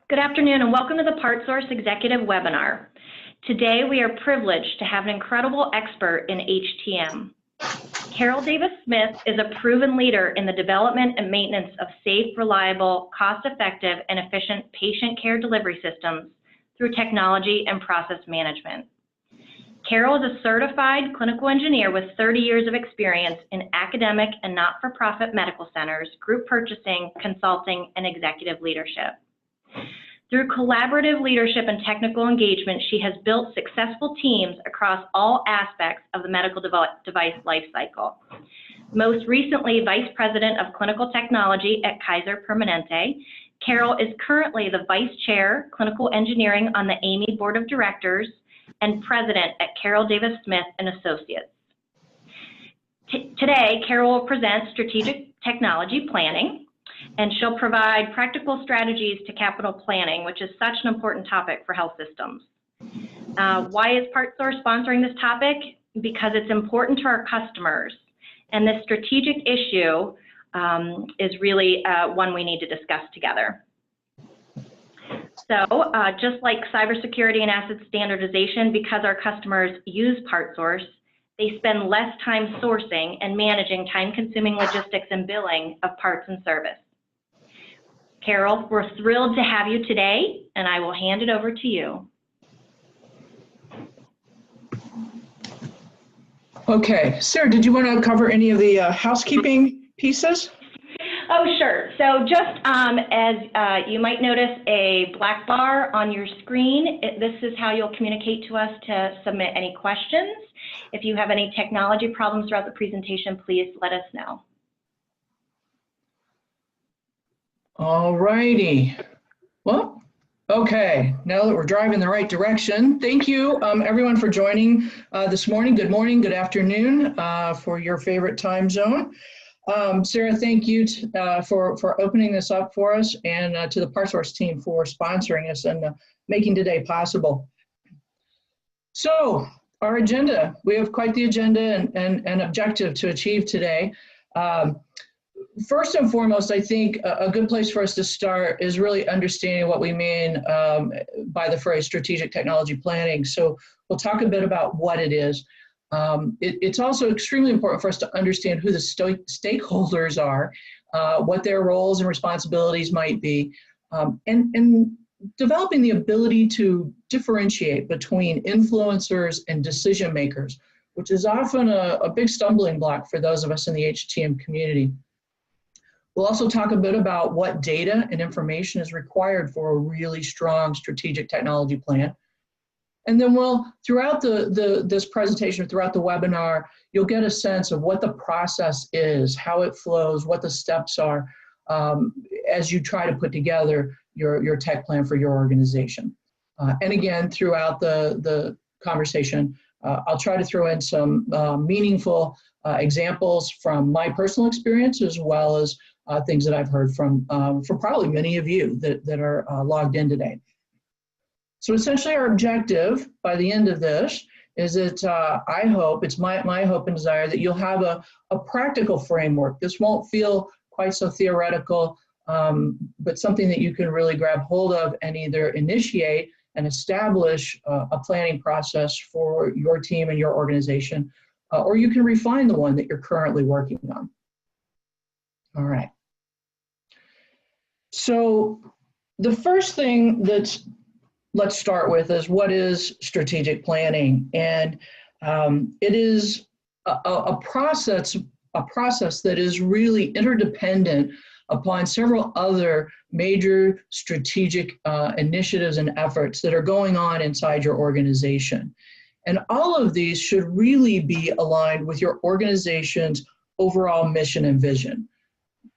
Good afternoon and welcome to the PartsSource Executive Webinar. Today we are privileged to have an incredible expert in HTM. Carol Davis-Smith is a proven leader in the development and maintenance of safe, reliable, cost-effective, and efficient patient care delivery systems through technology and process management. Carol is a certified clinical engineer with 30 years of experience in academic and not-for-profit medical centers, group purchasing, consulting, and executive leadership. Through collaborative leadership and technical engagement, she has built successful teams across all aspects of the medical device lifecycle. Most recently, Vice President of Clinical Technology at Kaiser Permanente, Carol is currently the Vice Chair, Clinical Engineering on the AAMI Board of Directors and President at Carol Davis-Smith and Associates. Today, Carol will present strategic technology planning, and she'll provide practical strategies to capital planning, which is such an important topic for health systems. Why is PartsSource sponsoring this topic? Because it's important to our customers, and this strategic issue is really one we need to discuss together. So just like cybersecurity and asset standardization, because our customers use PartsSource, they spend less time sourcing and managing time-consuming logistics and billing of parts and service. Carol, we're thrilled to have you today, and I will hand it over to you. Okay, Sarah, did you want to cover any of the housekeeping pieces? Oh, sure. So just as you might notice a black bar on your screen, this is how you'll communicate to us to submit any questions. If you have any technology problems throughout the presentation, please let us know. All righty. Well, okay, now that we're driving in the right direction, thank you everyone for joining this morning. Good morning, good afternoon for your favorite time zone. Sarah, thank you for opening this up for us, and to the PartsSource team for sponsoring us and making today possible. So, our agenda, we have quite the agenda and objective to achieve today. First and foremost, I think a good place for us to start is really understanding what we mean by the phrase strategic technology planning. So we'll talk a bit about what it is. It's also extremely important for us to understand who the stakeholders are, what their roles and responsibilities might be, and developing the ability to differentiate between influencers and decision makers, which is often a big stumbling block for those of us in the HTM community. We'll also talk a bit about what data and information is required for a really strong strategic technology plan. And then throughout this presentation, throughout the webinar, you'll get a sense of what the process is, how it flows, what the steps are as you try to put together your tech plan for your organization. And again, throughout the conversation, I'll try to throw in some meaningful examples from my personal experience, as well as things that I've heard from probably many of you that are logged in today. So essentially our objective by the end of this is that I hope, it's my hope and desire that you'll have a practical framework. This won't feel quite so theoretical, but something that you can really grab hold of and either initiate and establish a planning process for your team and your organization, or you can refine the one that you're currently working on. All right. So the first thing let's start with is what is strategic planning, and it is a process that is really interdependent upon several other major strategic initiatives and efforts that are going on inside your organization. And all of these should really be aligned with your organization's overall mission and vision.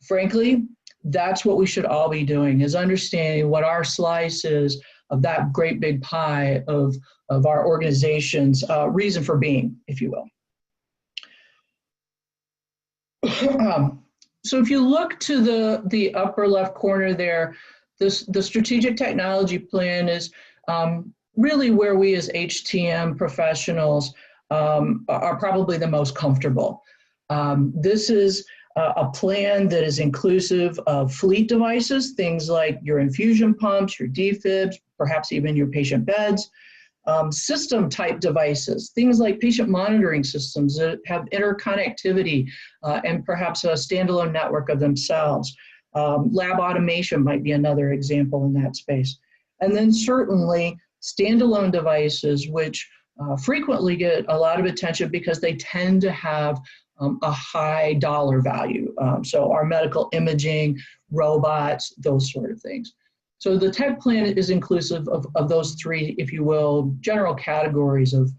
Frankly, that's what we should all be doing, is understanding what our slice is of that great big pie of our organization's reason for being, if you will. So if you look to the upper left corner there, the strategic technology plan is really where we as HTM professionals are probably the most comfortable. This is a plan that is inclusive of fleet devices, things like your infusion pumps, your defibs, perhaps even your patient beds, system type devices, things like patient monitoring systems that have interconnectivity and perhaps a standalone network of themselves. Lab automation might be another example in that space. And then certainly standalone devices, which frequently get a lot of attention because they tend to have a high dollar value. So our medical imaging, robots, those sort of things. So the tech plan is inclusive of those three, if you will, general categories of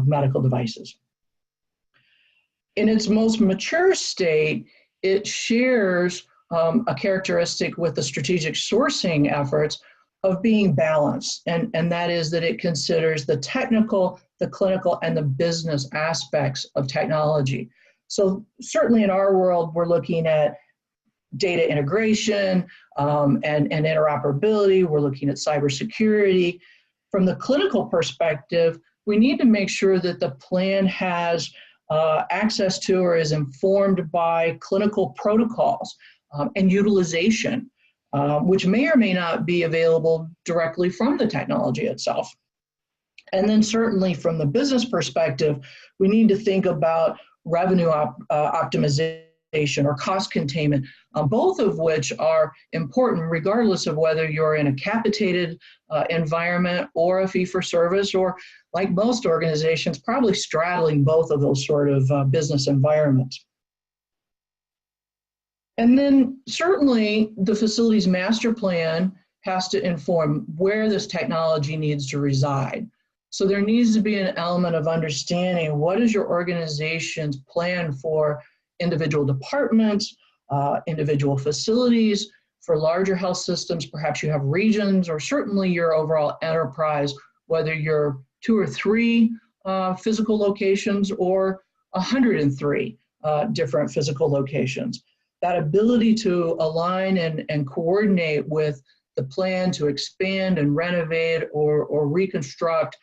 medical devices. In its most mature state, it shares a characteristic with the strategic sourcing efforts of being balanced, and that is that it considers the technical, the clinical, and the business aspects of technology. So certainly in our world, we're looking at data integration and interoperability. We're looking at cybersecurity. From the clinical perspective, we need to make sure that the plan has access to or is informed by clinical protocols and utilization, which may or may not be available directly from the technology itself. And then certainly from the business perspective, we need to think about revenue optimization or cost containment, both of which are important regardless of whether you're in a capitated environment or a fee-for-service, or like most organizations, probably straddling both of those sort of business environments. And then certainly the facilities master plan has to inform where this technology needs to reside. So there needs to be an element of understanding what is your organization's plan for individual departments, individual facilities. For larger health systems, perhaps you have regions, or certainly your overall enterprise, whether you're 2 or 3 physical locations or 103 different physical locations. That ability to align and coordinate with the plan to expand and renovate or reconstruct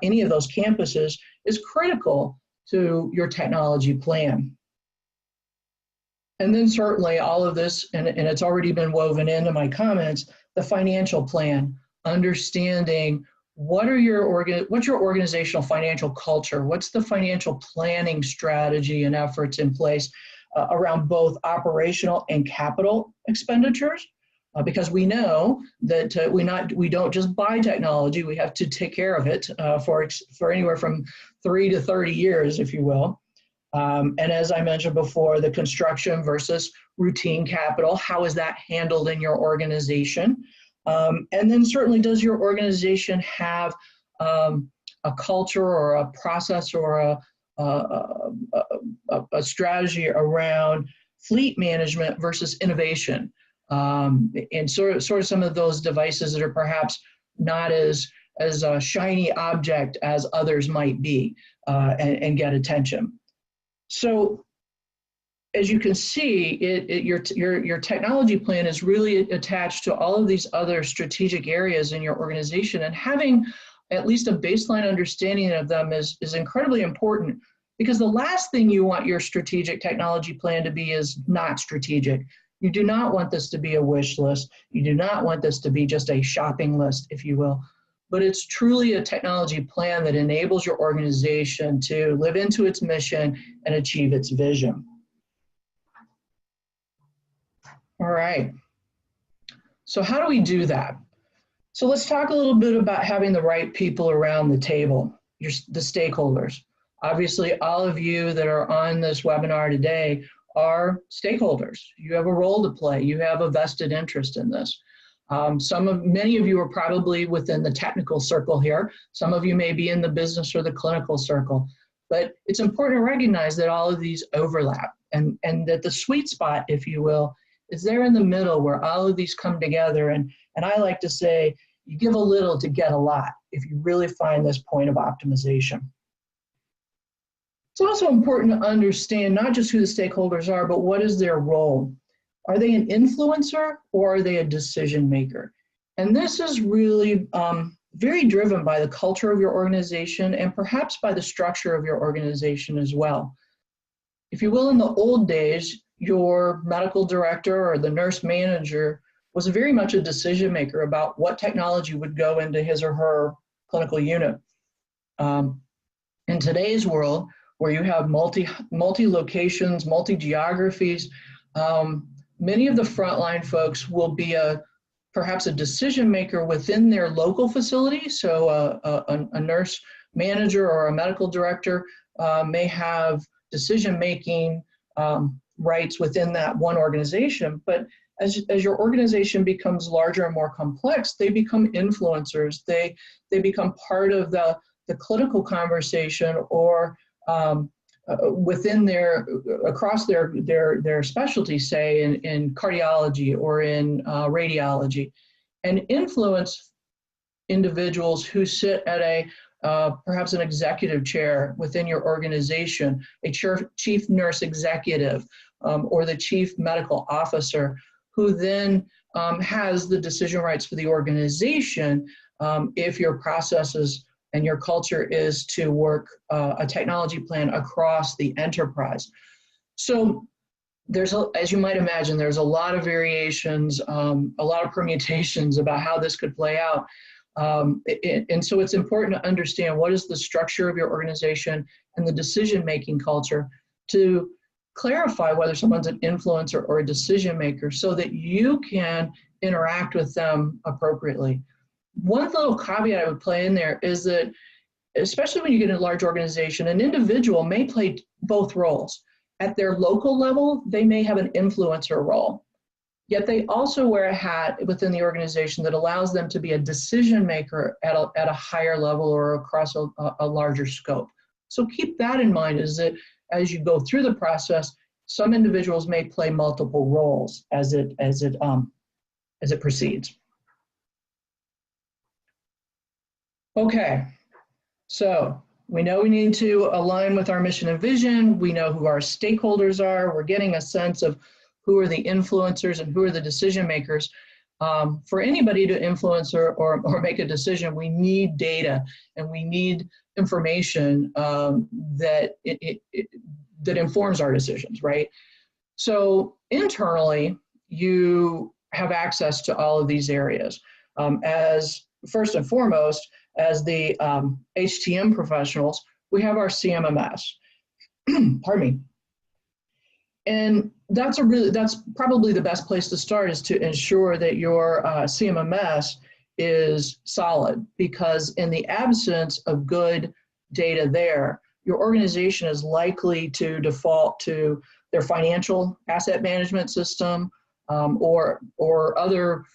any of those campuses is critical to your technology plan. And then certainly all of this, and it's already been woven into my comments, the financial plan, understanding what's your organizational financial culture, what's the financial planning strategy and efforts in place around both operational and capital expenditures, because we know that we don't just buy technology, we have to take care of it for anywhere from 3 to 30 years, if you will. And as I mentioned before, the construction versus routine capital, how is that handled in your organization? And then certainly, does your organization have a culture or a process or a strategy around fleet management versus innovation? And sort of some of those devices that are perhaps not as a shiny object as others might be and get attention. So as you can see, your technology plan is really attached to all of these other strategic areas in your organization, and having at least a baseline understanding of them is incredibly important, because the last thing you want your strategic technology plan to be is not strategic. You do not want this to be a wish list. You do not want this to be just a shopping list, if you will. But it's truly a technology plan that enables your organization to live into its mission and achieve its vision. All right. So how do we do that? So let's talk a little bit about having the right people around the table, the stakeholders. Obviously, all of you that are on this webinar today are stakeholders. You have a role to play. You have a vested interest in this. Many of you are probably within the technical circle here. Some of you may be in the business or the clinical circle, but it's important to recognize that all of these overlap, and that the sweet spot, if you will, is there in the middle where all of these come together. And I like to say, you give a little to get a lot if you really find this point of optimization. It's also important to understand not just who the stakeholders are, but what is their role. Are they an influencer or are they a decision maker? And this is really very driven by the culture of your organization and perhaps by the structure of your organization as well. If you will, in the old days, your medical director or the nurse manager was very much a decision maker about what technology would go into his or her clinical unit. In today's world, where you have multi locations, multi geographies, many of the frontline folks will be perhaps a decision maker within their local facility. So a nurse manager or a medical director may have decision making rights within that one organization, but as your organization becomes larger and more complex, they become influencers. They become part of the clinical conversation, or within across their specialty, say in cardiology or in radiology, and influence individuals who sit at perhaps an executive chair within your organization, a chief nurse executive, or the chief medical officer, who then has the decision rights for the organization if your processes and your culture is to work a technology plan across the enterprise. So as you might imagine, there's a lot of variations, a lot of permutations about how this could play out. And so it's important to understand what is the structure of your organization and the decision-making culture to clarify whether someone's an influencer or a decision maker so that you can interact with them appropriately. One little caveat I would play in there is that, especially when you get in a large organization, an individual may play both roles. At their local level, they may have an influencer role, yet they also wear a hat within the organization that allows them to be a decision maker at a higher level or across a larger scope. So keep that in mind, is that as you go through the process, some individuals may play multiple roles as it proceeds. Okay, so we know we need to align with our mission and vision. We know who our stakeholders are. We're getting a sense of who are the influencers and who are the decision makers. For anybody to influence or make a decision, we need data and we need information that informs our decisions, right? So internally, you have access to all of these areas. As first and foremost, as the HTM professionals, we have our CMMS. Pardon me. And that's probably the best place to start, is to ensure that your CMMS is solid, because in the absence of good data there, your organization is likely to default to their financial asset management system or other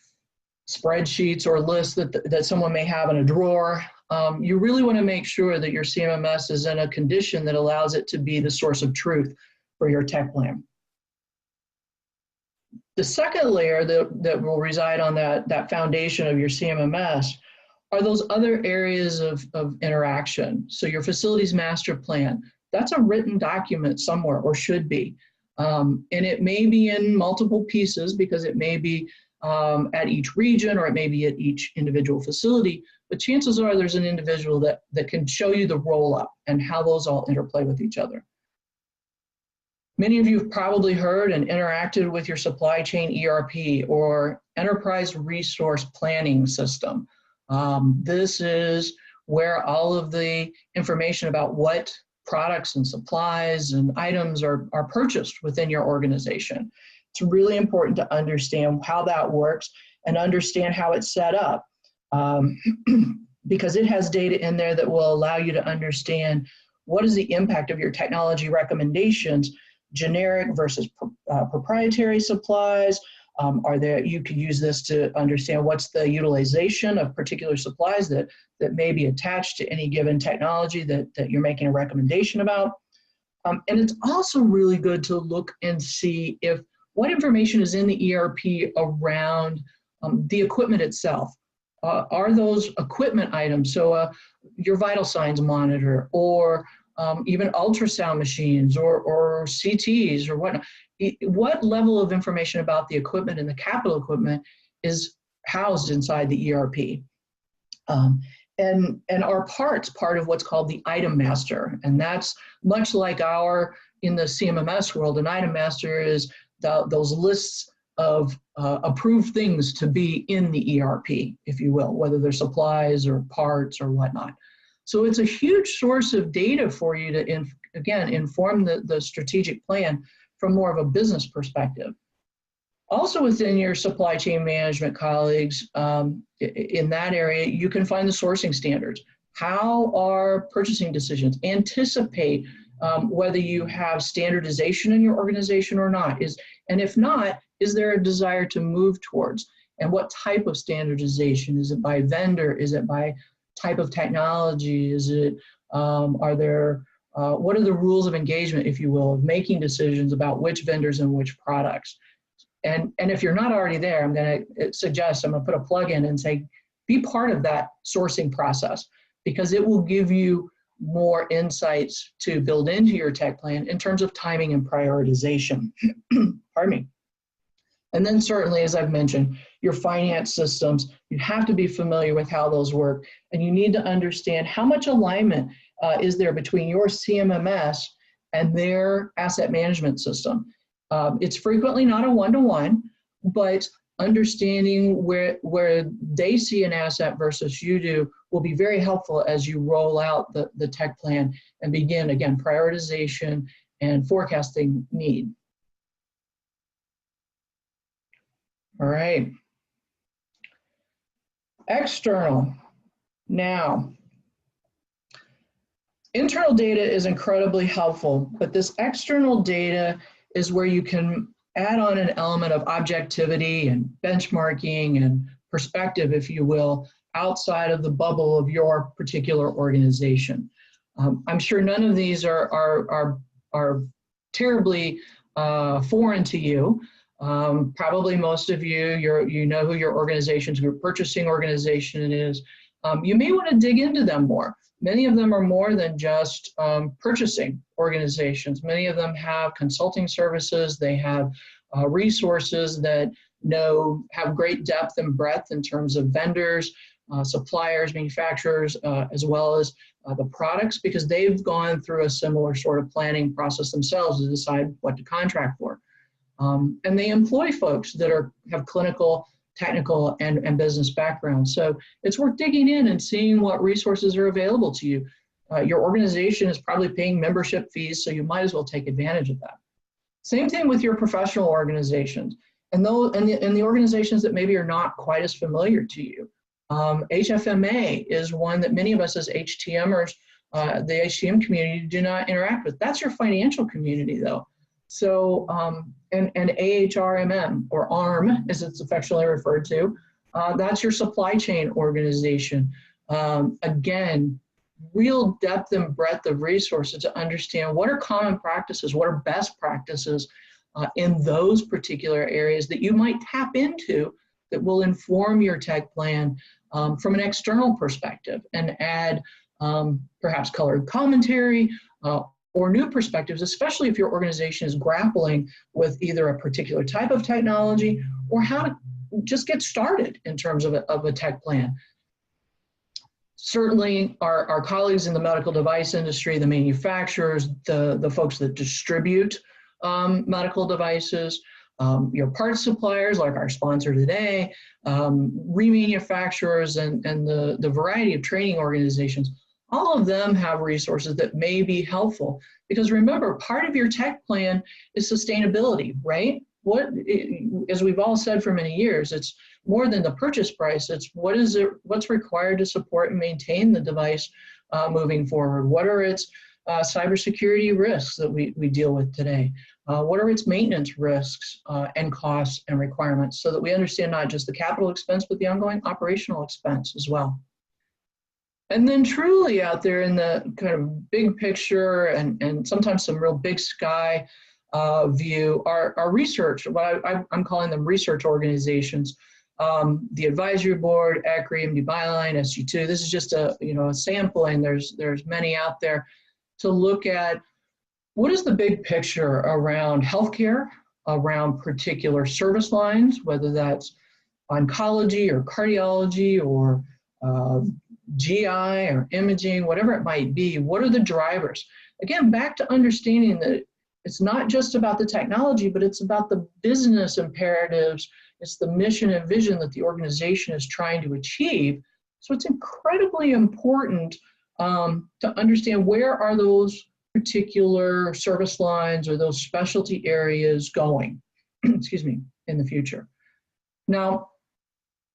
spreadsheets or lists that someone may have in a drawer. You really want to make sure that your CMMS is in a condition that allows it to be the source of truth for your tech plan. The second layer that will reside on that foundation of your CMMS are those other areas of interaction. So your facilities master plan, that's a written document somewhere, or should be. And it may be in multiple pieces, because it may be at each region, or it may be at each individual facility, but chances are there's an individual that can show you the roll-up and how those all interplay with each other. Many of you have probably heard and interacted with your supply chain ERP or enterprise resource planning system. This is where all of the information about what products and supplies and items are purchased within your organization. It's really important to understand how that works and understand how it's set up, because it has data in there that will allow you to understand what is the impact of your technology recommendations, generic versus proprietary supplies. You could use this to understand what's the utilization of particular supplies that may be attached to any given technology that you're making a recommendation about. And it's also really good to look and see what information is in the ERP around the equipment itself. Are those equipment items, so your vital signs monitor, or even ultrasound machines, or CTs, or whatnot, what level of information about the equipment and the capital equipment is housed inside the ERP? And are parts part of what's called the item master? And that's much like our in the CMMS world, an item master is those lists of approved things to be in the ERP, if you will, whether they're supplies or parts or whatnot. So it's a huge source of data for you to, again, inform the strategic plan from more of a business perspective. Also within your supply chain management colleagues, in that area, you can find the sourcing standards. How are purchasing decisions? Anticipate whether you have standardization in your organization or not. And if not, is there a desire to move towards? And what type of standardization? Is it by vendor? Is it by type of technology? Is it, what are the rules of engagement, if you will, of making decisions about which vendors and which products? And if you're not already there, I'm going to suggest, I'm going to put a plug in and say, be part of that sourcing process, because it will give you more insights to build into your tech plan in terms of timing and prioritization. Pardon me. And then certainly, as I've mentioned, your finance systems, you have to be familiar with how those work, and you need to understand how much alignment is there between your CMMS and their asset management system. It's frequently not a one-to-one, but understanding where they see an asset versus you do will be very helpful as you roll out the tech plan and begin, again, prioritization and forecasting need. All right. External. Now, internal data is incredibly helpful, but this external data is where you can add on an element of objectivity and benchmarking and perspective, if you will, outside of the bubble of your particular organization. I'm sure none of these are terribly foreign to you. Probably most of you know who your organization's group purchasing organization is. You may want to dig into them more. Many of them are more than just purchasing organizations. Many of them have consulting services. They have resources that have great depth and breadth in terms of vendors, suppliers, manufacturers, as well as the products, because they've gone through a similar sort of planning process themselves to decide what to contract for. And they employ folks that have clinical, technical, and business backgrounds. So it's worth digging in and seeing what resources are available to you. Your organization is probably paying membership fees, so you might as well take advantage of that. Same thing with your professional organizations and the organizations that maybe are not quite as familiar to you. HFMA is one that many of us as HTMers, the HTM community, do not interact with. That's your financial community, though. So, and AHRMM, or ARM, as it's affectionately referred to, that's your supply chain organization. Again, real depth and breadth of resources to understand what are common practices, what are best practices in those particular areas that you might tap into that will inform your tech plan from an external perspective and add perhaps colored commentary or new perspectives, especially if your organization is grappling with either a particular type of technology or how to just get started in terms of a tech plan. Certainly our colleagues in the medical device industry, the manufacturers, the folks that distribute medical devices, your parts suppliers like our sponsor today, remanufacturers and the variety of training organizations, all of them have resources that may be helpful. Because remember, part of your tech plan is sustainability, right? As we've all said for many years, it's more than the purchase price. It's what's required to support and maintain the device moving forward. What are its cybersecurity risks that we deal with today? What are its maintenance risks and costs and requirements, so that we understand not just the capital expense, but the ongoing operational expense as well. And then truly out there in the kind of big picture and sometimes some real big sky view are research, what I'm calling them research organizations. The advisory board, ECRI, MD Byline, SG2. This is just a sampling. There's many out there to look at what is the big picture around healthcare, around particular service lines, whether that's oncology or cardiology or GI or imaging, whatever it might be. What are the drivers? Again, back to understanding that It's not just about the technology, but it's about the business imperatives. It's the mission and vision that the organization is trying to achieve. So it's incredibly important to understand where are those particular service lines or those specialty areas going, excuse me, in the future. Now,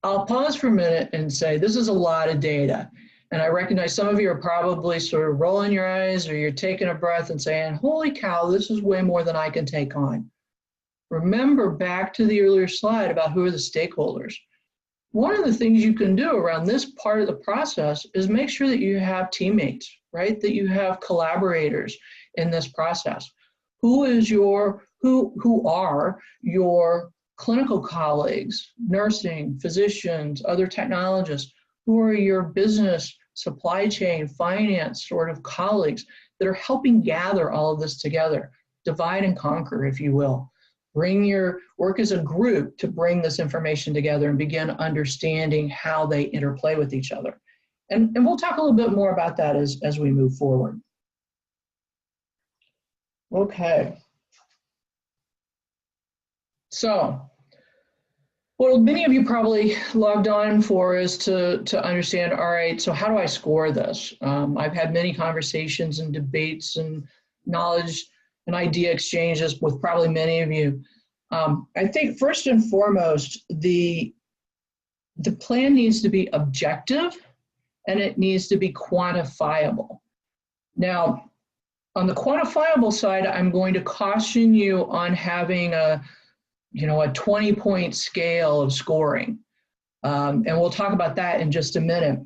I'll pause for a minute and say this is a lot of data. And I recognize some of you are probably sort of rolling your eyes or you're taking a breath and saying, holy cow, this is way more than I can take on. Remember back to the earlier slide about who are the stakeholders. One of the things you can do around this part of the process is make sure that you have teammates, right? That you have collaborators in this process. Who are your clinical colleagues, nursing, physicians, other technologists? Who are your business, supply chain, finance sort of colleagues that are helping gather all of this together? Divide and conquer, if you will. Work as a group to bring this information together and begin understanding how they interplay with each other. And we'll talk a little bit more about that as we move forward. Okay. So, what many of you probably logged on for is to understand, all right, so how do I score this? I've had many conversations and debates and knowledge and idea exchanges with probably many of you. I think first and foremost, the plan needs to be objective and it needs to be quantifiable. Now, on the quantifiable side, I'm going to caution you on having a 20-point scale of scoring. And we'll talk about that in just a minute.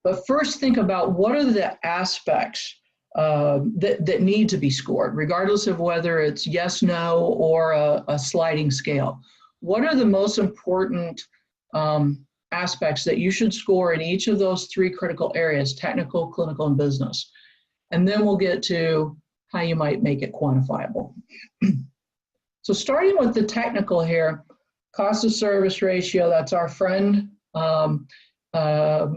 But first think about what are the aspects that need to be scored, regardless of whether it's yes, no, or a sliding scale. What are the most important aspects that you should score in each of those three critical areas, technical, clinical, and business? And then we'll get to how you might make it quantifiable. So starting with the technical here, cost of service ratio, that's our friend,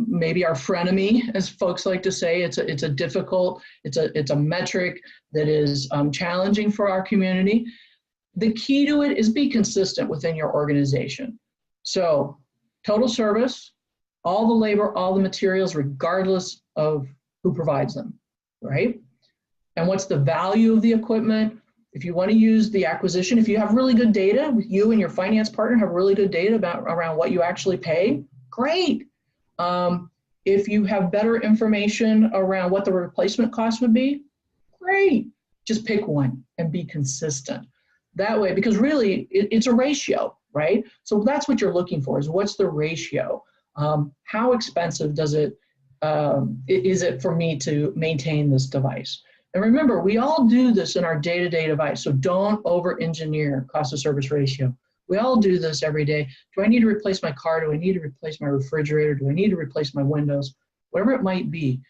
maybe our frenemy, as folks like to say. It's a metric that is challenging for our community. The key to it is be consistent within your organization. So total service, all the labor, all the materials, regardless of who provides them, right? And what's the value of the equipment? If you want to use the acquisition, if you have really good data, you and your finance partner have really good data around what you actually pay, great. If you have better information around what the replacement cost would be, great. Just pick one and be consistent. That way, because really it's a ratio, right? So that's what you're looking for, is what's the ratio? How expensive is it for me to maintain this device? And remember, we all do this in our day-to-day device, so don't over-engineer cost of service ratio. We all do this every day. Do I need to replace my car? Do I need to replace my refrigerator? Do I need to replace my windows? Whatever it might be,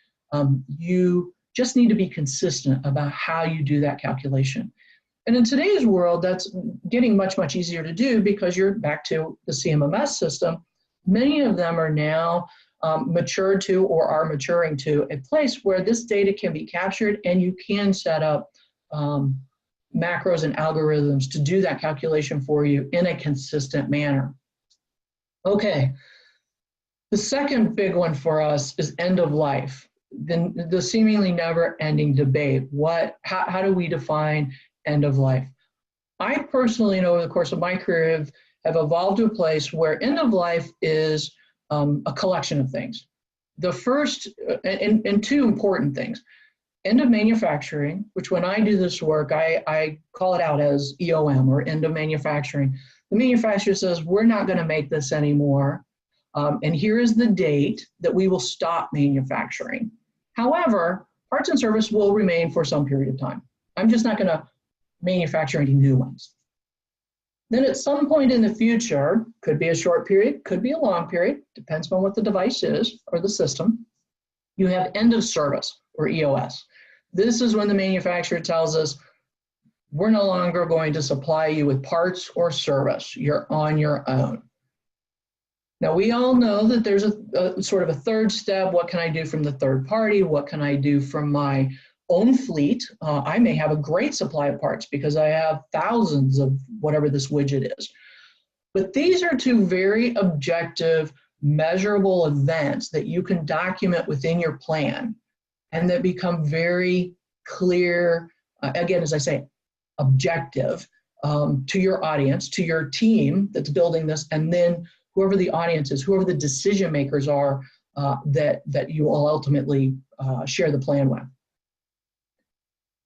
you just need to be consistent about how you do that calculation. And in today's world, that's getting much, much easier to do because you're back to the CMMS system. Many of them are now matured to or are maturing to a place where this data can be captured and you can set up macros and algorithms to do that calculation for you in a consistent manner. Okay, the second big one for us is end of life. The seemingly never-ending debate. How do we define end of life? I personally, over the course of my career, have evolved to a place where end of life is a collection of things. The first, and two important things. End of manufacturing, which when I do this work, I call it out as EOM, or end of manufacturing. The manufacturer says, we're not going to make this anymore, and here is the date that we will stop manufacturing. However, parts and service will remain for some period of time. I'm just not going to manufacture any new ones. Then at some point in the future, could be a short period, could be a long period, depends on what the device is or the system, you have end of service, or EOS. This is when the manufacturer tells us, we're no longer going to supply you with parts or service. You're on your own. Now, we all know that there's a sort of a third step. What can I do from the third party? What can I do from my own fleet, I may have a great supply of parts because I have thousands of whatever this widget is. But these are two very objective, measurable events that you can document within your plan and that become very clear, again, as I say, objective to your audience, to your team that's building this, and then whoever the audience is, whoever the decision makers are that you will ultimately share the plan with.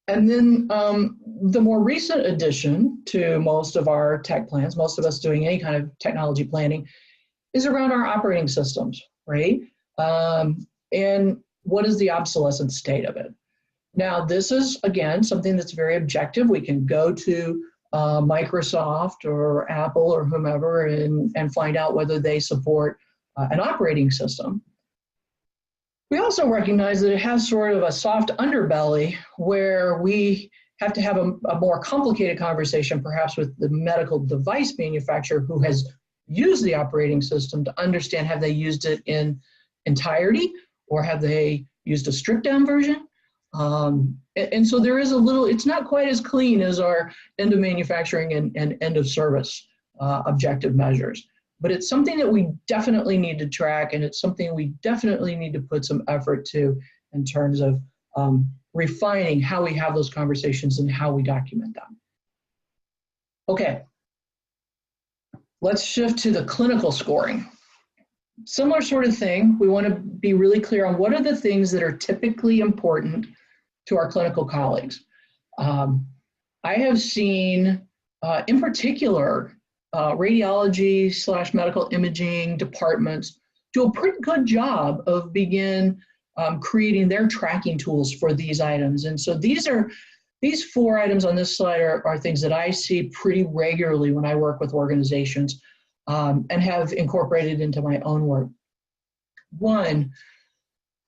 And then the more recent addition to most of our tech plans, most of us doing any kind of technology planning, is around our operating systems, right? And what is the obsolescence state of it? Now, this is, again, something that's very objective. We can go to Microsoft or Apple or whomever and find out whether they support an operating system. We also recognize that it has sort of a soft underbelly where we have to have a more complicated conversation, perhaps with the medical device manufacturer who has used the operating system to understand, have they used it in entirety or have they used a stripped down version? And so there is a little, it's not quite as clean as our end of manufacturing and end of service objective measures. But it's something that we definitely need to track, and it's something we definitely need to put some effort to in terms of refining how we have those conversations and how we document them. Okay, let's shift to the clinical scoring. Similar sort of thing, we want to be really clear on what are the things that are typically important to our clinical colleagues. I have seen, in particular, radiology/medical imaging departments do a pretty good job of creating their tracking tools for these items. And so these 4 items on this slide are things that I see pretty regularly when I work with organizations and have incorporated into my own work. 1,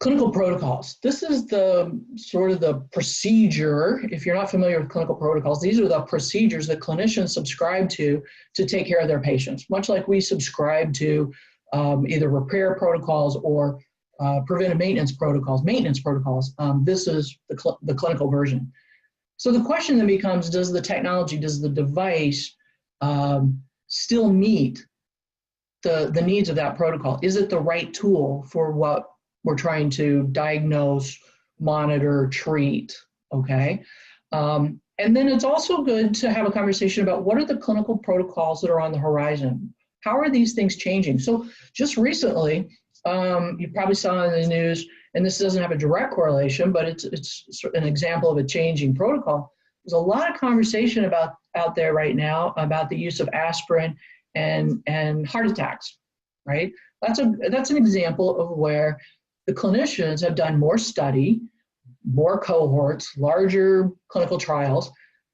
clinical protocols. This is the sort of the procedure. If you're not familiar with clinical protocols, these are the procedures that clinicians subscribe to take care of their patients, much like we subscribe to either repair protocols or preventive maintenance protocols. This is the clinical version. So the question then becomes, does the technology, does the device still meet the needs of that protocol? Is it the right tool for what we're trying to diagnose, monitor, treat, okay? And then it's also good to have a conversation about what are the clinical protocols that are on the horizon? How are these things changing? So just recently, you probably saw in the news, and this doesn't have a direct correlation, but it's an example of a changing protocol. There's a lot of conversation out there right now about the use of aspirin and heart attacks, right? That's an example of where the clinicians have done more study, more cohorts, larger clinical trials,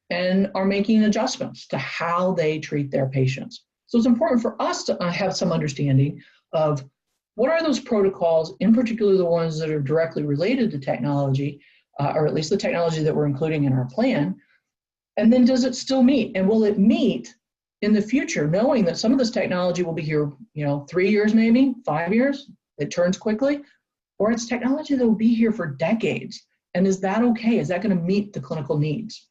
and are making adjustments to how they treat their patients. So it's important for us to have some understanding of what are those protocols, in particular the ones that are directly related to technology, or at least the technology that we're including in our plan, and then does it still meet? And will it meet in the future, knowing that some of this technology will be here, 3 years maybe, 5 years, it turns quickly, or it's technology that will be here for decades. And is that okay? Is that going to meet the clinical needs?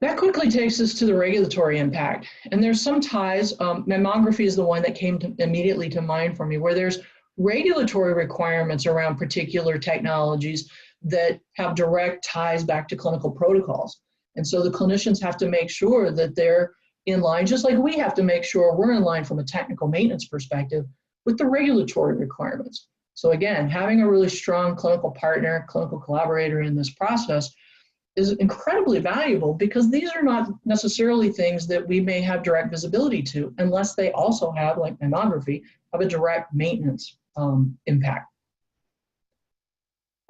That quickly takes us to the regulatory impact. And there's some ties, mammography is the one that came immediately to mind for me, where there's regulatory requirements around particular technologies that have direct ties back to clinical protocols. And so the clinicians have to make sure that they're in line, just like we have to make sure we're in line from a technical maintenance perspective with the regulatory requirements. So again, having a really strong clinical partner, clinical collaborator in this process is incredibly valuable, because these are not necessarily things that we may have direct visibility to unless they also have, like mammography, have a direct maintenance impact.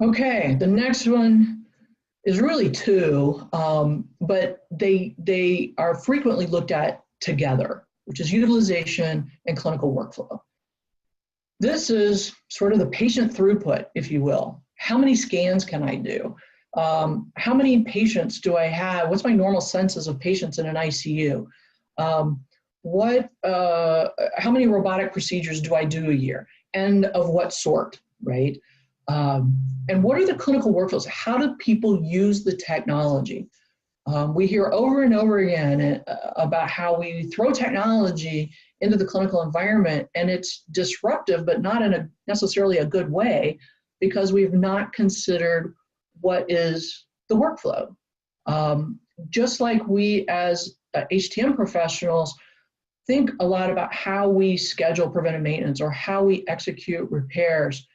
Okay, the next one is really 2, but they are frequently looked at together, which is utilization and clinical workflow. This is sort of the patient throughput, if you will. How many scans can I do? How many patients do I have? What's my normal census of patients in an ICU? How many robotic procedures do I do a year? And of what sort, right? And what are the clinical workflows? How do people use the technology? We hear over and over again about how we throw technology into the clinical environment, and it's disruptive, but not in a necessarily a good way, because we've not considered what is the workflow. Just like we as HTM professionals think a lot about how we schedule preventive maintenance or how we execute repairs,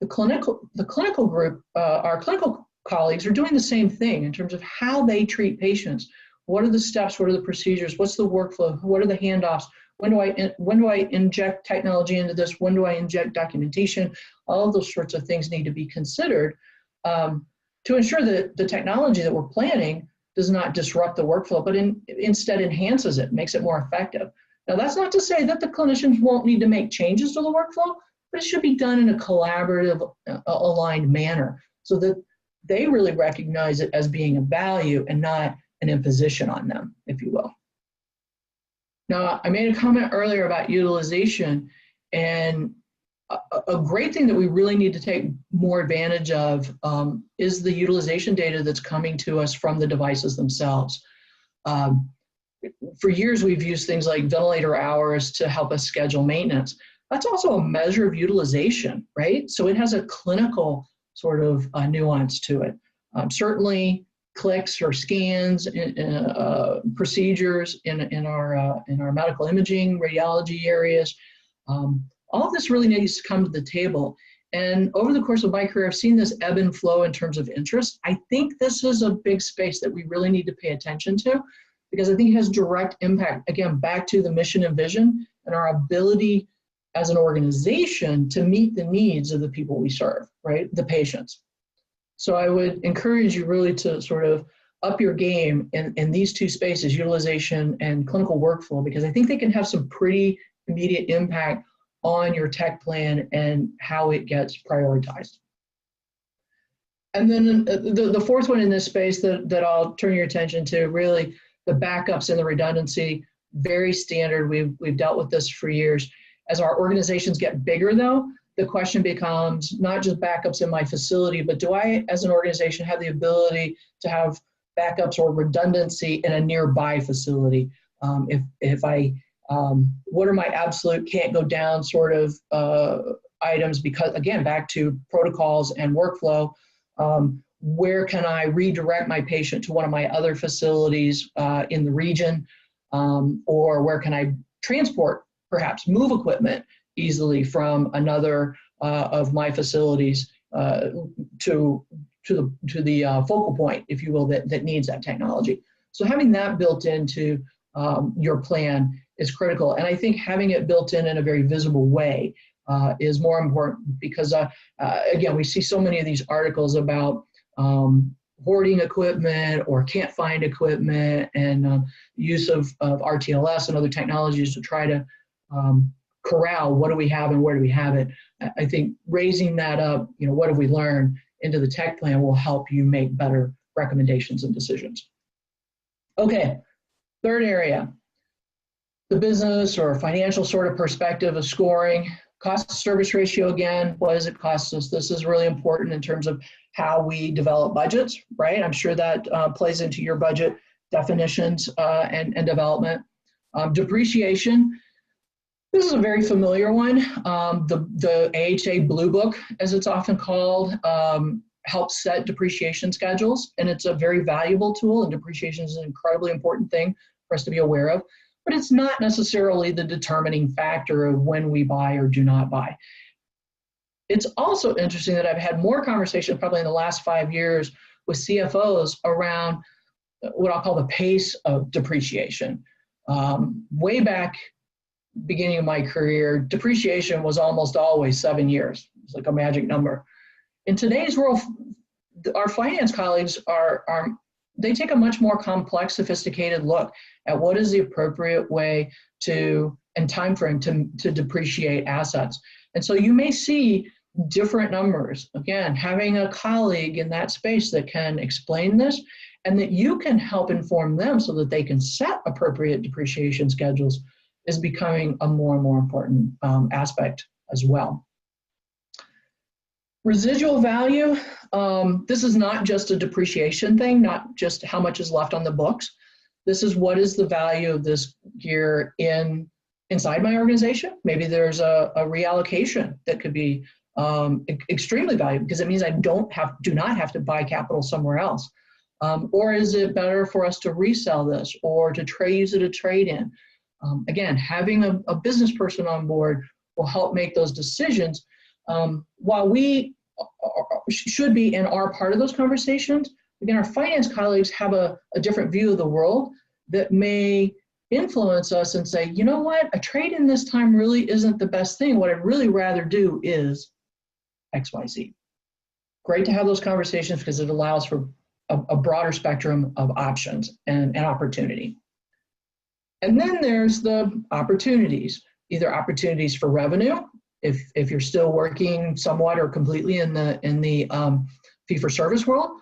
the clinical group, our clinical colleagues are doing the same thing in terms of how they treat patients. What are the steps? What are the procedures? What's the workflow? What are the handoffs? When do I inject technology into this? When do I inject documentation? All of those sorts of things need to be considered to ensure that the technology that we're planning does not disrupt the workflow, but instead enhances it, makes it more effective. Now, that's not to say that the clinicians won't need to make changes to the workflow, but it should be done in a collaborative, aligned manner so that they really recognize it as being a value and not an imposition on them, if you will. Now, I made a comment earlier about utilization, and a great thing that we really need to take more advantage of is the utilization data that's coming to us from the devices themselves. For years, we've used things like ventilator hours to help us schedule maintenance. That's also a measure of utilization, right? So it has a clinical sort of nuance to it. Certainly, clicks or scans, procedures in our medical imaging, radiology areas, all of this really needs to come to the table. And over the course of my career, I've seen this ebb and flow in terms of interest. I think this is a big space that we really need to pay attention to, because I think it has direct impact, again, back to the mission and vision and our ability as an organization to meet the needs of the people we serve, right? The patients. So I would encourage you really to sort of up your game in these two spaces, utilization and clinical workflow, because I think they can have some pretty immediate impact on your tech plan and how it gets prioritized. And then the fourth one in this space that I'll turn your attention to, really the backups and the redundancy, very standard. We've dealt with this for years. As our organizations get bigger though, the question becomes not just backups in my facility, but do I as an organization have the ability to have backups or redundancy in a nearby facility? What are my absolute can't go down sort of items? Because again, back to protocols and workflow, where can I redirect my patient to one of my other facilities in the region? Or where can I transport, perhaps move equipment easily from another of my facilities to the focal point, if you will, that needs that technology. So having that built into your plan is critical. And I think having it built in a very visible way is more important, because again, we see so many of these articles about hoarding equipment or can't find equipment, and use of RTLS and other technologies to try to corral what do we have and where do we have it. I think raising that up, what have we learned, into the tech plan will help you make better recommendations and decisions. Okay, third area, the business or financial sort of perspective of scoring. Cost to service ratio, again, what does it cost us? This is really important in terms of how we develop budgets, right? I'm sure that plays into your budget definitions and development. Depreciation, this is a very familiar one. The AHA Blue Book, as it's often called, helps set depreciation schedules, and it's a very valuable tool, and depreciation is an incredibly important thing for us to be aware of. But it's not necessarily the determining factor of when we buy or do not buy. It's also interesting that I've had more conversation probably in the last 5 years with CFOs around what I'll call the pace of depreciation. Way back beginning of my career, depreciation was almost always 7 years. It's like a magic number. In today's world, our finance colleagues they take a much more complex, sophisticated look at what is the appropriate way and time frame to depreciate assets. And so you may see different numbers. Again, having a colleague in that space that can explain this and that you can help inform them so that they can set appropriate depreciation schedules is becoming a more and more important aspect as well. Residual value, this is not just a depreciation thing, not just how much is left on the books. This is what is the value of this gear inside my organization. Maybe there's a reallocation that could be extremely valuable because it means I do not have to buy capital somewhere else. Or is it better for us to resell this or to use it a trade in? Again, having a business person on board will help make those decisions. While we should be and are part of those conversations, again, our finance colleagues have a different view of the world that may influence us and say, you know what, a trade in this time really isn't the best thing. What I'd really rather do is XYZ. Great to have those conversations because it allows for a broader spectrum of options and opportunity. And then there's the opportunities, either opportunities for revenue, if you're still working somewhat or completely in the fee-for-service world,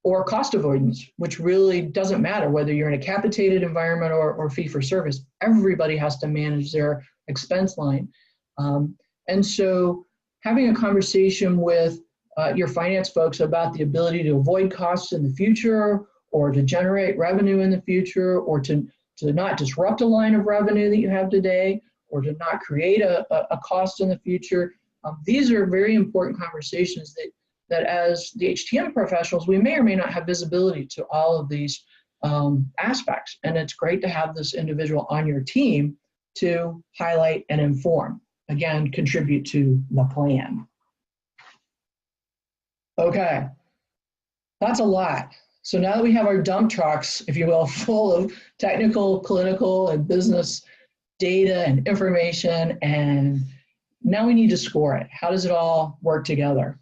or cost avoidance, which really doesn't matter whether you're in a capitated environment or fee-for-service. Everybody has to manage their expense line. And so having a conversation with your finance folks about the ability to avoid costs in the future or to generate revenue in the future or to not disrupt a line of revenue that you have today or to not create a cost in the future. These are very important conversations that as the HTM professionals, we may or may not have visibility to all of these aspects. And it's great to have this individual on your team to highlight and inform. Again, contribute to the plan. Okay, that's a lot. So now that we have our dump trucks, if you will, full of technical, clinical, and business data and information, and now we need to score it. How does it all work together?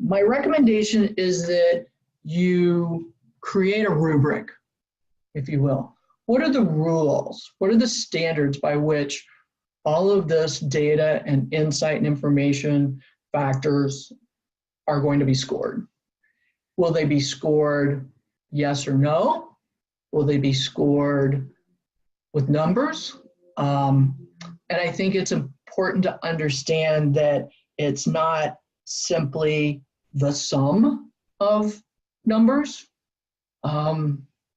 My recommendation is that you create a rubric, if you will. What are the rules? What are the standards by which all of this data and insight and information factors are going to be scored? Will they be scored yes or no? Will they be scored with numbers? And I think it's important to understand that it's not simply the sum of numbers.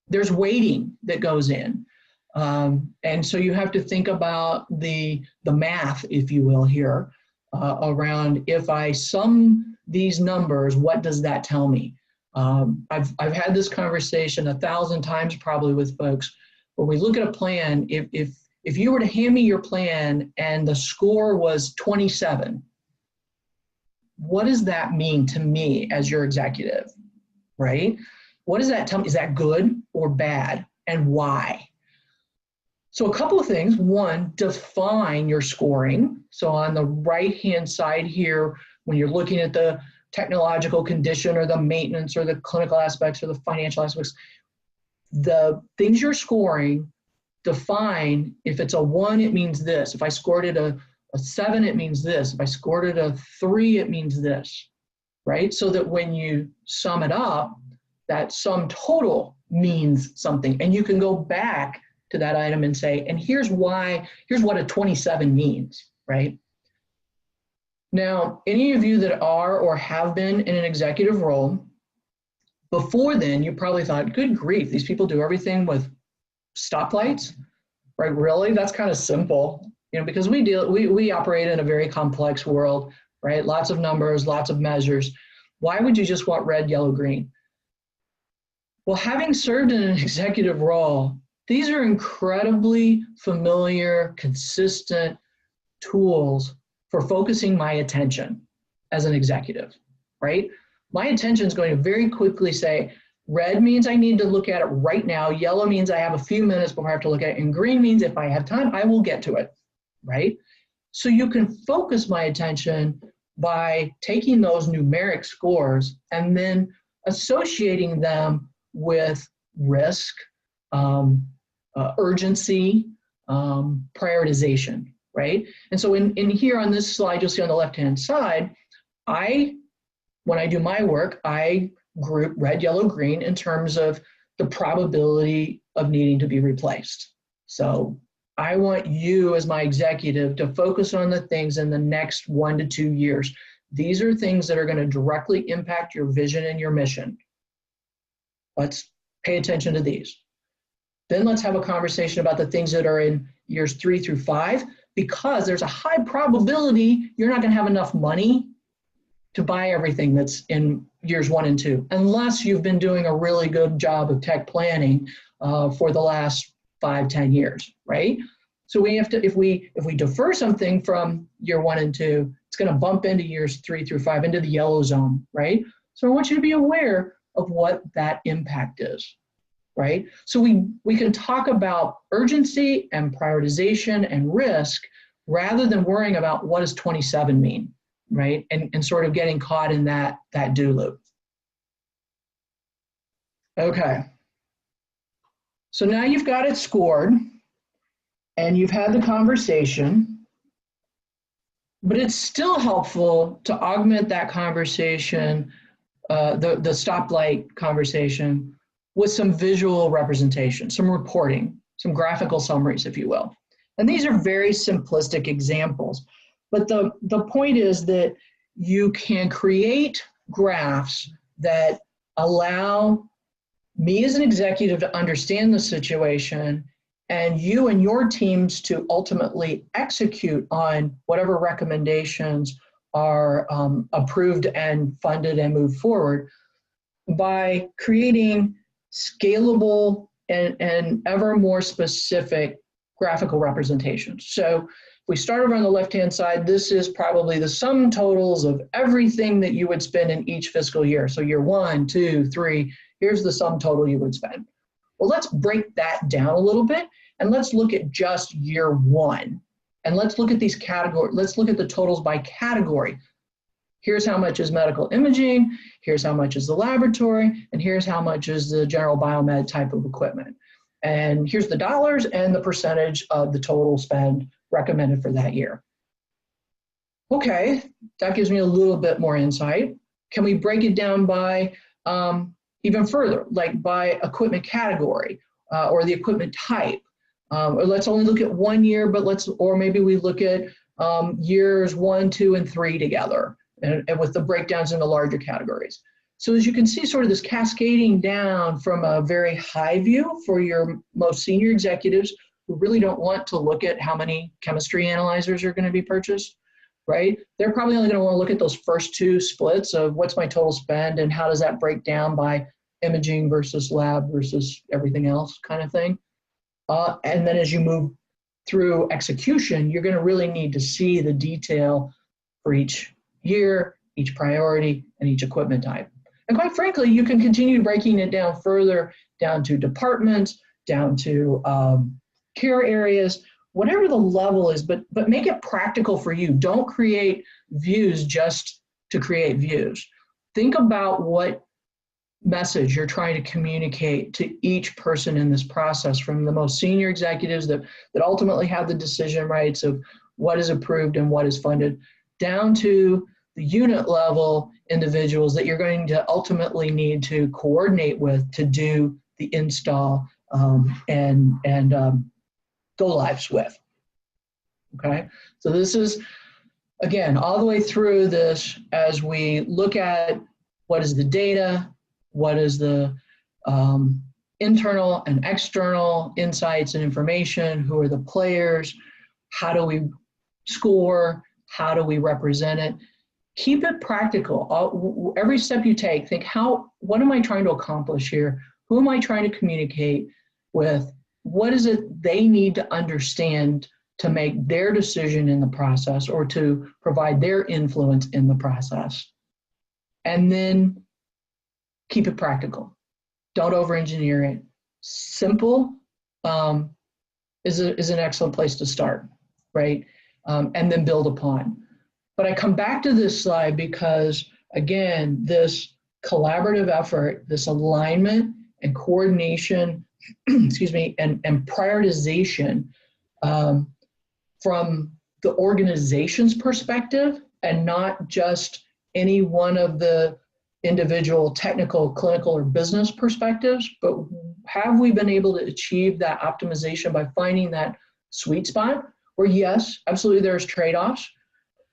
There's weighting that goes in. And so you have to think about the math, if you will, here around if I sum these numbers, what does that tell me? I've had this conversation 1,000 times probably with folks. When we look at a plan, if you were to hand me your plan and the score was 27, what does that mean to me as your executive, right? What does that tell me? Is that good or bad, and why? So a couple of things. One, define your scoring. So on the right-hand side here, when you're looking at the technological condition or the maintenance or the clinical aspects or the financial aspects, the things you're scoring, define. If it's a 1, it means this. If I scored it a 7, it means this. If I scored it a 3, it means this, right? So that when you sum it up, that sum total means something. And you can go back to that item and say, and here's what a 27 means, right? Now, any of you that are or have been in an executive role, before then, you probably thought, good grief, these people do everything with stoplights, right? Really? That's kind of simple, because we operate in a very complex world, right? Lots of numbers, lots of measures. Why would you just want red, yellow, green? Well, having served in an executive role, these are incredibly familiar, consistent tools for focusing my attention as an executive, right? My attention is going to very quickly say, red means I need to look at it right now. Yellow means I have a few minutes before I have to look at it. And green means if I have time, I will get to it, right? So you can focus my attention by taking those numeric scores and then associating them with risk, urgency, prioritization, right? And so in here on this slide, you'll see on the left-hand side, when I do my work, I group red, yellow, green in terms of the probability of needing to be replaced. So I want you as my executive to focus on the things in the next 1 to 2 years these are things that are going to directly impact your vision and your mission. Let's pay attention to these. Then let's have a conversation about the things that are in years 3 through 5, because there's a high probability you're not going to have enough money to buy everything that's in years 1 and 2, unless you've been doing a really good job of tech planning for the last 5-10 years, right? So we have to, if we defer something from year 1 and 2, it's going to bump into years 3 through 5, into the yellow zone, right? So I want you to be aware of what that impact is, right? So we can talk about urgency and prioritization and risk rather than worrying about what does 27 mean, right? And sort of getting caught in that do loop. Okay. So now you've got it scored and you've had the conversation, but it's still helpful to augment that conversation, the stoplight conversation, with some visual representation, some reporting, some graphical summaries, if you will. And these are very simplistic examples, but the point is that you can create graphs that allow me as an executive to understand the situation and you and your teams to ultimately execute on whatever recommendations are approved and funded and moved forward by creating scalable and ever more specific graphical representations. So if we start over on the left-hand side, this is probably the sum totals of everything that you would spend in each fiscal year. So year 1, 2, 3, here's the sum total you would spend. Well, let's break that down a little bit and let's look at just year 1. And let's look at these categories. Let's look at the totals by category. Here's how much is medical imaging, here's how much is the laboratory, and here's how much is the general biomed type of equipment. And here's the dollars and the percentage of the total spend recommended for that year. Okay, that gives me a little bit more insight. Can we break it down by even further, like by equipment category or the equipment type? Or let's only look at 1 year, but or maybe we look at years 1, 2, and 3 together. And with the breakdowns into larger categories. So as you can see, sort of this cascading down from a very high view for your most senior executives who really don't want to look at how many chemistry analyzers are going to be purchased, right? They're probably only going to want to look at those first 2 splits of what's my total spend and how does that break down by imaging versus lab versus everything else kind of thing. And then as you move through execution, you're going to really need to see the detail for each year, each priority, and each equipment type. And quite frankly, you can continue breaking it down further, down to departments, down to care areas, whatever the level is, but make it practical for you. Don't create views just to create views. Think about what message you're trying to communicate to each person in this process, from the most senior executives that ultimately have the decision rights of what is approved and what is funded, down to the unit level individuals that you're going to ultimately need to coordinate with to do the install and go lives with. Okay, so this is, again, all the way through this as we look at what is the data, what is the internal and external insights and information, who are the players, how do we score, how do we represent it. Keep it practical. Every step you take, think, what am I trying to accomplish here? Who am I trying to communicate with? What is it they need to understand to make their decision in the process or to provide their influence in the process? And then keep it practical. Don't over-engineer it. Simple is an excellent place to start, right? And then build upon. But I come back to this slide because, again, this collaborative effort, this alignment and coordination, excuse me, and prioritization from the organization's perspective, and not just any one of the individual technical, clinical, or business perspectives, but have we been able to achieve that optimization by finding that sweet spot where, yes, absolutely there's trade-offs,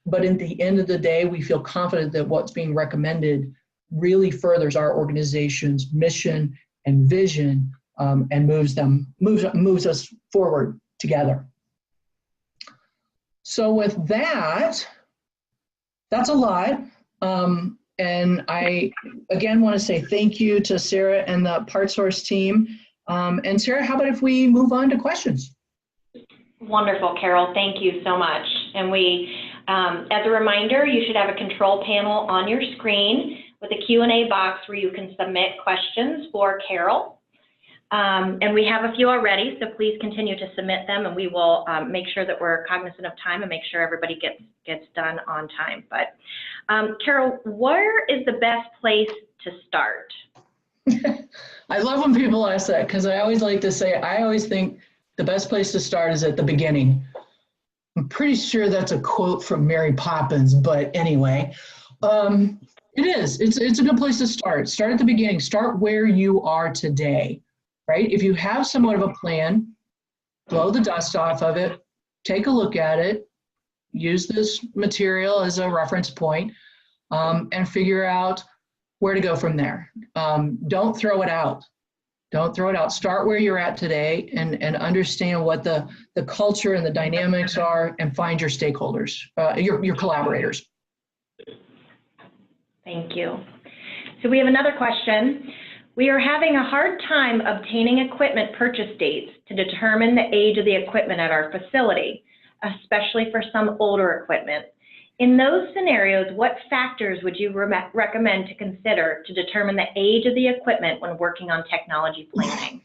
but at the end of the day, we feel confident that what's being recommended really furthers our organization's mission and vision, and moves us forward together. So with that, that's a lot. And I, again, want to say thank you to Sarah and the PartsSource team. And Sarah, how about if we move on to questions? Wonderful, Carol. Thank you so much. And we, as a reminder, you should have a control panel on your screen with a Q&A box where you can submit questions for Carol. And we have a few already, so please continue to submit them, and we will make sure that we're cognizant of time and make sure everybody gets done on time. But Carol, where is the best place to start? I love when people ask that, because I always like to say, I always think the best place to start is at the beginning. I'm pretty sure that's a quote from Mary Poppins, but anyway, it is. It's a good place to start. Start at the beginning. Start where you are today. Right? If you have somewhat of a plan, blow the dust off of it, take a look at it, use this material as a reference point, and figure out where to go from there. Don't throw it out. Don't throw it out. Start where you're at today and understand what the culture and the dynamics are, and find your stakeholders, your collaborators. Thank you. So we have another question. We are having a hard time obtaining equipment purchase dates to determine the age of the equipment at our facility, especially for some older equipment. In those scenarios, what factors would you recommend to consider to determine the age of the equipment when working on technology planning?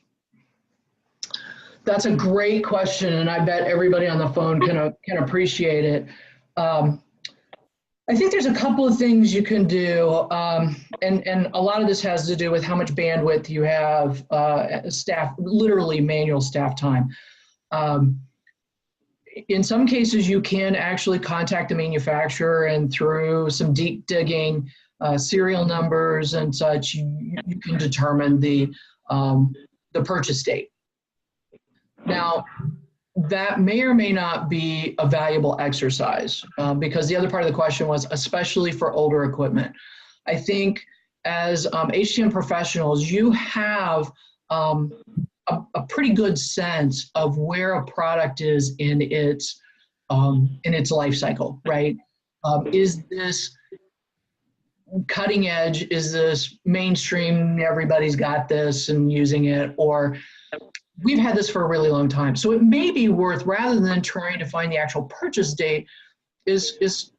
That's a great question, and I bet everybody on the phone can appreciate it. I think there's a couple of things you can do, and a lot of this has to do with how much bandwidth you have, staff, literally manual staff time. In some cases, you can actually contact the manufacturer, and through some deep digging, serial numbers and such, you can determine the purchase date. Now, that may or may not be a valuable exercise, because the other part of the question was especially for older equipment. I think as HTM professionals, you have a pretty good sense of where a product is in its life cycle, right? Is this cutting edge? Is this mainstream? Everybody's got this and using it, or we've had this for a really long time. So it may be worth, rather than trying to find the actual purchase date, is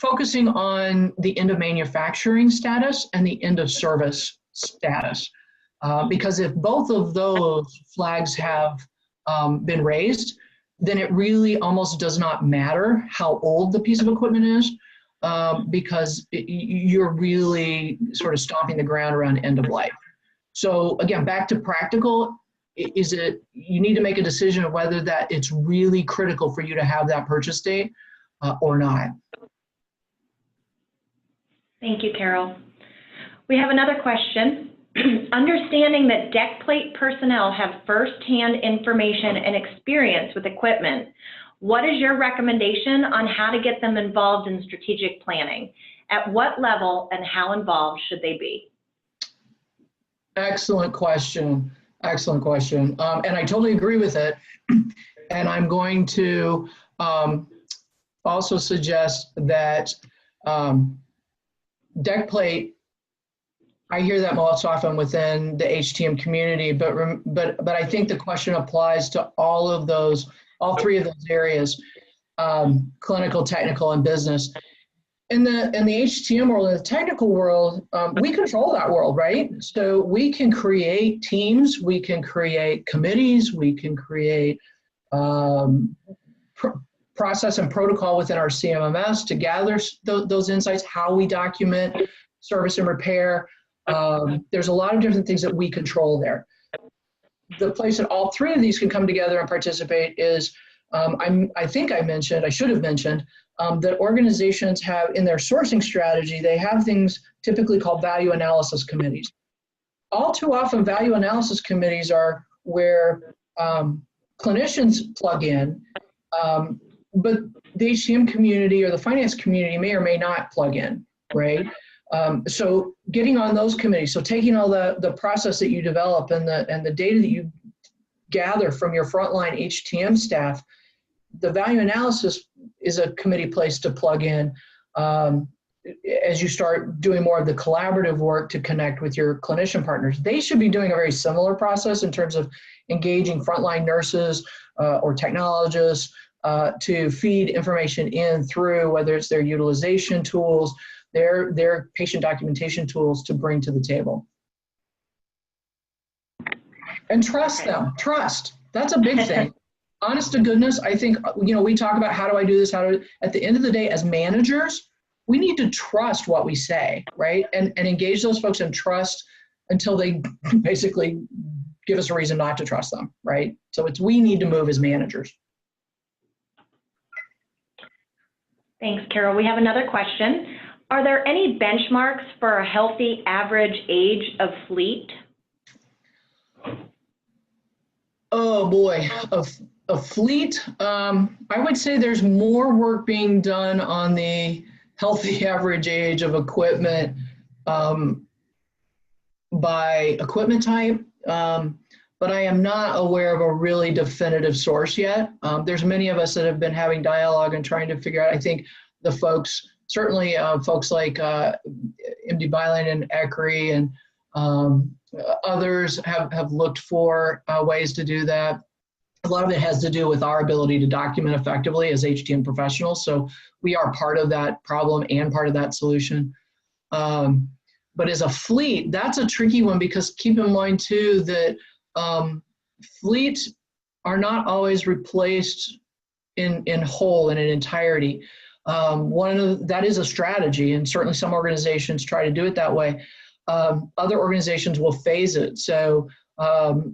focusing on the end of manufacturing status and the end of service status. Because if both of those flags have been raised, then it really almost does not matter how old the piece of equipment is, because you're really sort of stomping the ground around end of life. So again, back to practical, you need to make a decision of whether that it's really critical for you to have that purchase date or not. Thank you, Carol. We have another question. Understanding that deck plate personnel have firsthand information and experience with equipment, what is your recommendation on how to get them involved in strategic planning? At what level and how involved should they be? Excellent question. Excellent question. And I totally agree with it. And I'm going to also suggest that deck plate, I hear that most often within the HTM community, but I think the question applies to all three of those areas, clinical, technical, and business. In the HTM world, in the technical world, we control that world, right? So we can create teams, we can create committees, we can create process and protocol within our CMMS to gather those insights, how we document service and repair. There's a lot of different things that we control there. The place that all three of these can come together and participate is, I think I should have mentioned, that organizations have in their sourcing strategy, they have things typically called value analysis committees. All too often, value analysis committees are where clinicians plug in but the HCM community or the finance community may or may not plug in, right? So getting on those committees, so taking all the process that you develop and the data that you gather from your frontline HTM staff, the value analysis is a committee place to plug in as you start doing more of the collaborative work to connect with your clinician partners. They should be doing a very similar process in terms of engaging frontline nurses or technologists to feed information in through, whether it's their utilization tools, their patient documentation tools to bring to the table. And trust them. Trust. That's a big thing. Honest to goodness, I think, we talk about how do I do this, at the end of the day, as managers, we need to trust what we say, right? And engage those folks and trust until they basically give us a reason not to trust them, right? So we need to move as managers. Thanks, Carol. We have another question. Are there any benchmarks for a healthy average age of fleet? Oh boy, a fleet. I would say there's more work being done on the healthy average age of equipment by equipment type, but I am not aware of a really definitive source yet. There's many of us that have been having dialogue and trying to figure out. I think the folks, certainly folks like MD Byline and ECRI and others have looked for ways to do that. A lot of it has to do with our ability to document effectively as HTM professionals. So we are part of that problem and part of that solution. But as a fleet, that's a tricky one because keep in mind too that fleets are not always replaced in whole and in entirety. That is a strategy, and certainly some organizations try to do it that way. Other organizations will phase it. So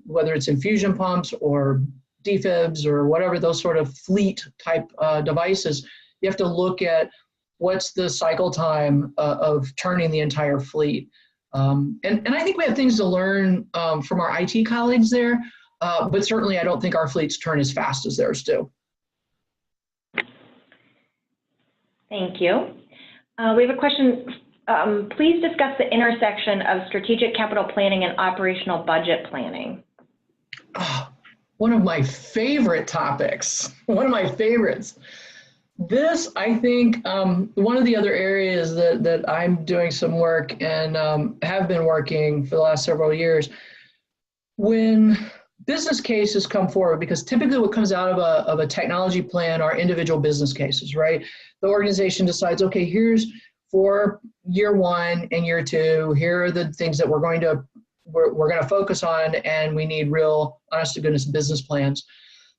whether it's infusion pumps or defibs or whatever, those sort of fleet type devices, you have to look at what's the cycle time of turning the entire fleet. And I think we have things to learn from our IT colleagues there, but certainly I don't think our fleets turn as fast as theirs do. Thank you. We have a question. Please discuss the intersection of strategic capital planning and operational budget planning. Oh, one of my favorite topics, one of my favorites. This, I think, one of the other areas that I'm doing some work and have been working for the last several years, when business cases come forward, because typically what comes out of a technology plan are individual business cases, right? The organization decides, okay, here's for year one and year two, here are the things that we're going to focus on, and we need real, honest to goodness, business plans.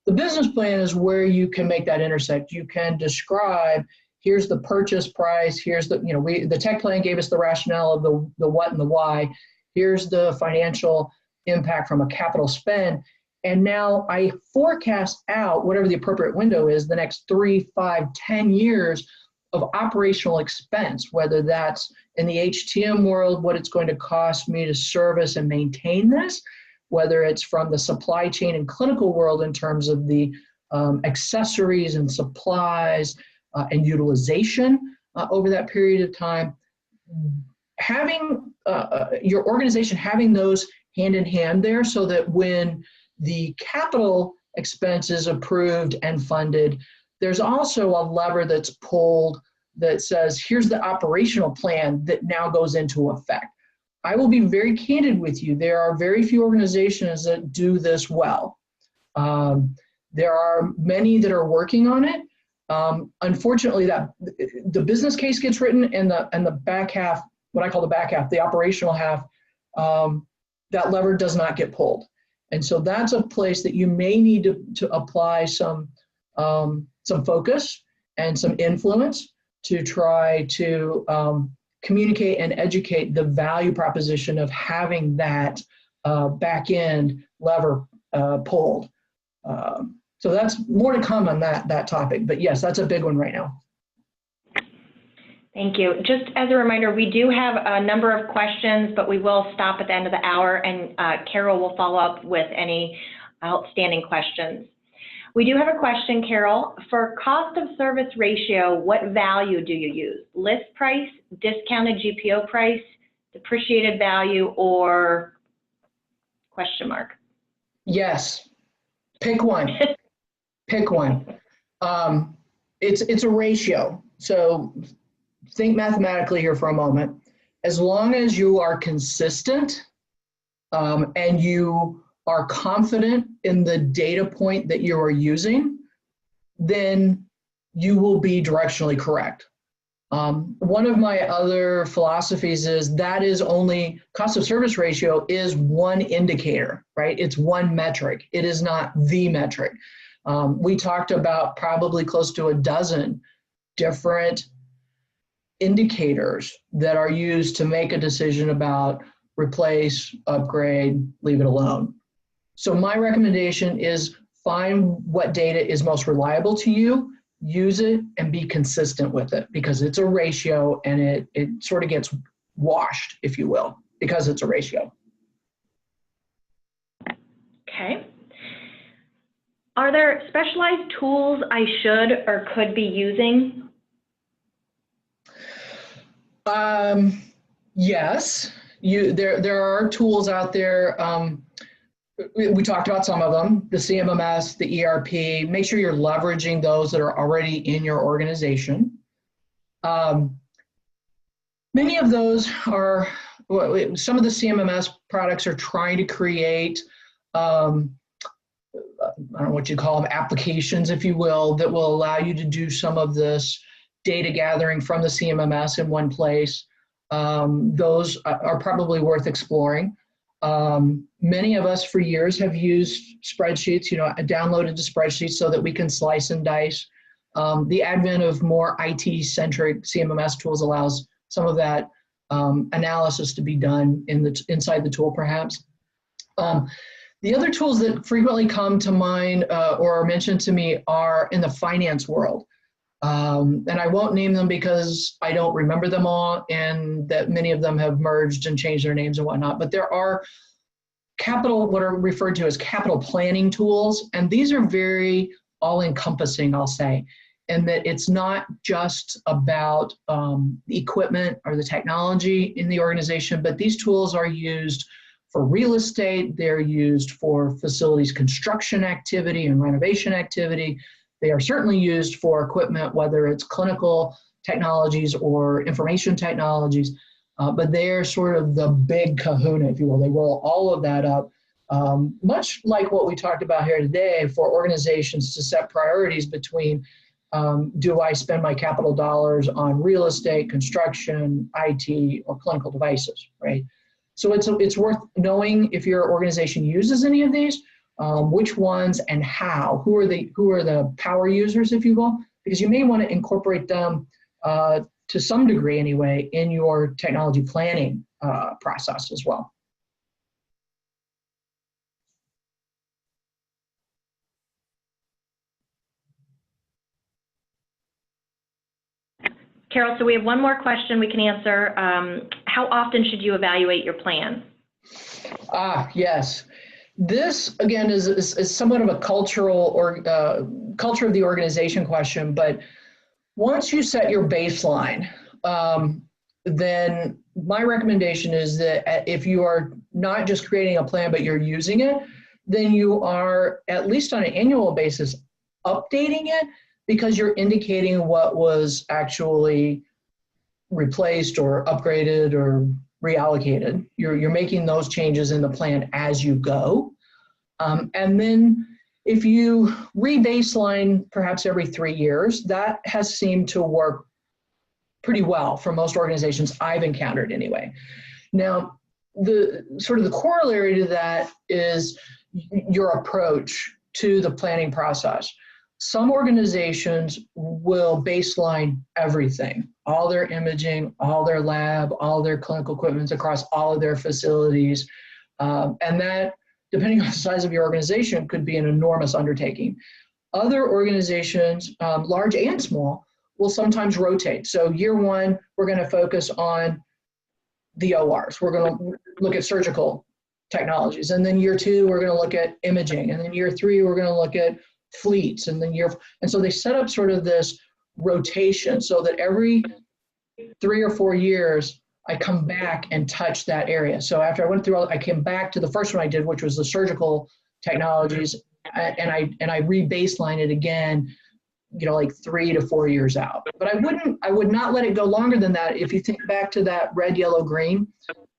The business plan is where you can make that intersect. You can describe, here's the purchase price, here's the, the tech plan gave us the rationale of the what and the why, here's the financial impact from a capital spend, and now I forecast out whatever the appropriate window is, the next 3, 5, 10 years of operational expense, whether that's in the HTM world, what it's going to cost me to service and maintain this, whether it's from the supply chain and clinical world in terms of the accessories and supplies and utilization over that period of time. Having your organization having those hand in hand there so that when the capital expense is approved and funded, there's also a lever that's pulled that says, here's the operational plan that now goes into effect. I will be very candid with you. There are very few organizations that do this well. There are many that are working on it. Unfortunately, that the business case gets written and the back half, what I call the back half, the operational half, that lever does not get pulled. And so that's a place that you may need to apply some focus and some influence to try to communicate and educate the value proposition of having that back end lever pulled. So that's more to come on that topic. But yes, that's a big one right now. Thank you. Just as a reminder, we do have a number of questions, but we will stop at the end of the hour, and Carol will follow up with any outstanding questions. We do have a question, Carol. For cost of service ratio, what value do you use? List price, discounted GPO price, depreciated value, or question mark? Yes, pick one. Pick one. It's a ratio. So think mathematically here for a moment. As long as you are consistent and you are confident in the data point that you are using, then you will be directionally correct. One of my other philosophies is that is only cost of service ratio is one indicator, right? It's one metric. It is not the metric. We talked about probably close to a dozen different indicators that are used to make a decision about replace, upgrade, leave it alone. So my recommendation is find what data is most reliable to you, use it, and be consistent with it, because it's a ratio and it sort of gets washed, if you will, because it's a ratio. Okay. Are there specialized tools I should or could be using? Yes, there are tools out there. We talked about some of them, the CMMS, the ERP. Make sure you're leveraging those that are already in your organization. Many of those are, some of the CMMS products are trying to create, I don't know what you call them, applications, if you will, that will allow you to do some of this data gathering from the CMMS in one place. Those are probably worth exploring. Many of us for years have used spreadsheets, downloaded to spreadsheets so that we can slice and dice. The advent of more IT-centric CMMS tools allows some of that analysis to be done inside the tool, perhaps. The other tools that frequently come to mind or are mentioned to me are in the finance world. And I won't name them because I don't remember them all, and that many of them have merged and changed their names and whatnot. But there are what are referred to as capital planning tools, and these are very all-encompassing, I'll say, and that it's not just about the equipment or the technology in the organization, but these tools are used for real estate, they're used for facilities construction activity and renovation activity. They are certainly used for equipment, whether it's clinical technologies or information technologies, but they're sort of the big kahuna, if you will. They roll all of that up, much like what we talked about here today, for organizations to set priorities between do I spend my capital dollars on real estate, construction, IT, or clinical devices, right? So it's worth knowing if your organization uses any of these, which ones and how, who are the power users, if you will, because you may want to incorporate them to some degree anyway in your technology planning process as well. Carol, so we have one more question we can answer. How often should you evaluate your plan? Yes. This, again, is somewhat of a cultural or culture of the organization question, but once you set your baseline, then my recommendation is that if you are not just creating a plan, but you're using it, then you are, at least on an annual basis, updating it, because you're indicating what was actually replaced or upgraded or reallocated. You're making those changes in the plan as you go. And then if you re-baseline perhaps every 3 years, that has seemed to work pretty well for most organizations I've encountered anyway. Now, the sort of the corollary to that is your approach to the planning process. Some organizations will baseline everything, all their imaging, all their lab, all their clinical equipment across all of their facilities. And that, depending on the size of your organization, could be an enormous undertaking. Other organizations, large and small, will sometimes rotate. So year one, we're going to focus on the ORs. We're going to look at surgical technologies. And then year two, we're going to look at imaging. And then year three, we're going to look at fleets and and so they set up sort of this rotation so that every 3 or 4 years, I come back and touch that area. So after I went through, I came back to the first one I did, which was the surgical technologies, and I re-baseline it again, you know, like 3 to 4 years out. But I would not let it go longer than that. If you think back to that red, yellow, green,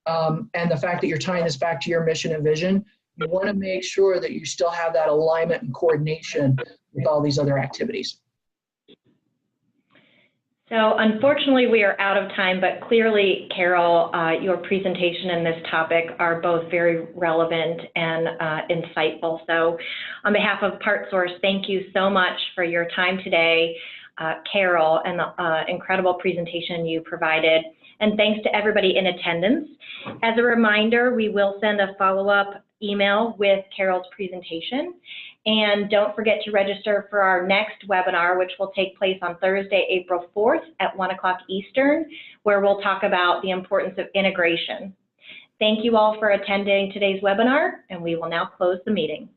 and the fact that you're tying this back to your mission and vision, you want to make sure that you still have that alignment and coordination with all these other activities. So unfortunately, we are out of time, but clearly, Carol, your presentation and this topic are both very relevant and insightful. So on behalf of PartsSource, thank you so much for your time today, Carol, and the incredible presentation you provided. And thanks to everybody in attendance. As a reminder, we will send a follow-up email with Carol's presentation. And don't forget to register for our next webinar, which will take place on Thursday, April 4th at 1 o'clock Eastern, where we'll talk about the importance of integration. Thank you all for attending today's webinar, and we will now close the meeting.